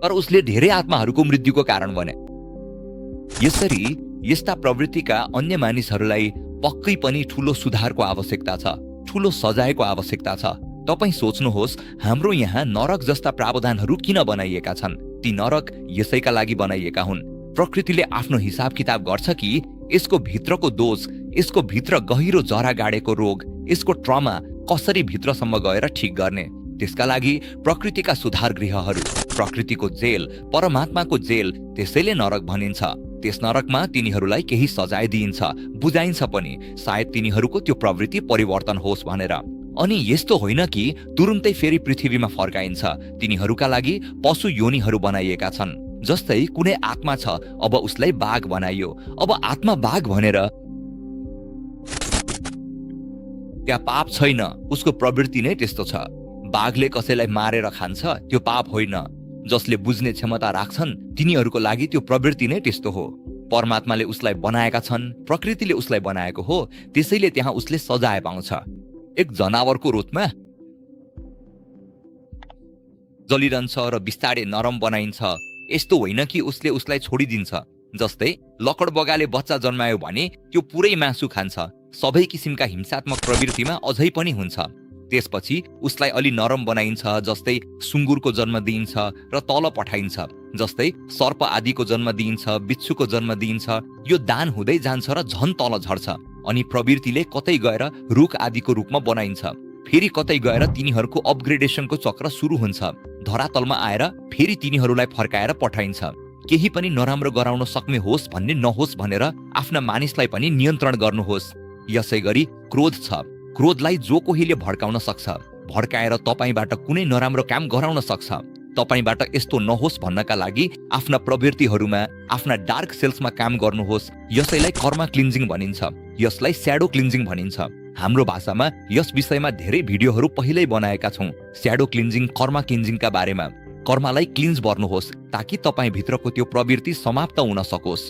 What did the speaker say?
तर उसले धेरै आत्माहरूको मृत्युको कारण बने। यसरी यस्ता प्रवृत्तिका अन्य मानिसहरूलाई पक्कै पनि ठूलो सुधारको आवश्यकता छ, ठूलो सजायको आवश्यकता छ। तपाईं सोच्नुहोस्, हाम्रो यहाँ नरक जस्ता प्रावधानहरू किन बनाइएका छन्? ती नरक यसैका लागि बनाइएका हुन्। प्रकृतिले आफ्नो हिसाब किताब गर्छ कि यसको भित्रको दोष, यसको भित्र गहिरो जरा गाडेको रोग, यसको ट्रमा कसरी भित्रसम्म गएर ठिक गर्ने। त्यसका लागि प्रकृतिका सुधार गृहहरू, प्रकृतिको जेल, परमात्माको जेल, त्यसैले नरक भनिन्छ। त्यस नरकमा तिनीहरूलाई केही सजाय दिइन्छ, बुझाइन्छ पनि, सायद तिनीहरूको त्यो प्रवृत्ति परिवर्तन होस् भनेर। अनि यस्तो होइन कि तुरुन्तै फेरि पृथ्वीमा फर्काइन्छ। तिनीहरूका लागि पशु योनिहरू बनाइएका छन्। जस्तै कुनै आत्मा छ, अब उसलाई बाघ बनाइयो। अब आत्मा बाघ भनेर त्यहाँ पाप छैन, उसको प्रवृत्ति नै त्यस्तो छ। बाघले कसैलाई मारेर खान्छ, त्यो पाप होइन। जसले बुझ्ने क्षमता राख्छन् तिनीहरूको लागि त्यो प्रवृत्ति नै त्यस्तो हो। परमात्माले उसलाई बनाएका छन्, प्रकृतिले उसलाई बनाएको हो, त्यसैले त्यहाँ उसले सजाय पाउँछ। एक जनावरको रुखमा जलिरहन्छ र बिस्तारै नरम बनाइन्छ। यस्तो होइन कि उसले उसलाई छोडिदिन्छ। जस्तै लकडबगाले बच्चा जन्मायो भने त्यो पुरै मासु खान्छ। सबै किसिमका हिंसात्मक प्रवृत्तिमा अझै पनि हुन्छ। त्यसपछि उसलाई अलि नरम बनाइन्छ, जस्तै सुँगुरको जन्म दिइन्छ र तल पठाइन्छ। जस्तै सर्प आदिको जन्म दिइन्छ, बिच्छुको जन्म दिइन्छ। यो दान हुँदै जान्छ र झन तल झर्छ। अनि प्रवृत्तिले कतै गएर रुख आदिको रूपमा बनाइन्छ। फेरि कतै गएर तिनीहरूको अपग्रेडेसनको चक्र सुरु हुन्छ। धरातलमा आएर फेरि तिनीहरूलाई फर्काएर पठाइन्छ। केही पनि नराम्रो गराउन सक्ने होस् भन्ने नहोस् भनेर आफ्ना मानिसलाई पनि नियन्त्रण गर्नुहोस्। यसै गरी क्रोध छ। क्रोधलाई जो कोहीले भड्काउन सक्छ, भड्काएर तपाईबाट कुनै नराम्रो काम गराउन सक्छ। तपाईबाट यस्तो नहोस् भन्नका लागि आफ्ना प्रवृत्तिहरूमा, आफ्ना डार्क सेल्समा काम गर्नुहोस्। यसैलाई कर्म क्लिन्जिङ भनिन्छ, यसलाई स्याडो क्लिन्जिङ भनिन्छ। हाम्रो भाषामा यस विषयमा धेरै भिडियोहरू पहिल्यै बनाएका छौँ, स्याडो क्लिन्जिङ, कर्म क्लिन्जिङका बारेमा। कर्मलाई क्लिन्ज गर्नुहोस् ताकि तपाईँ भित्रको त्यो प्रवृत्ति समाप्त हुन सकोस्।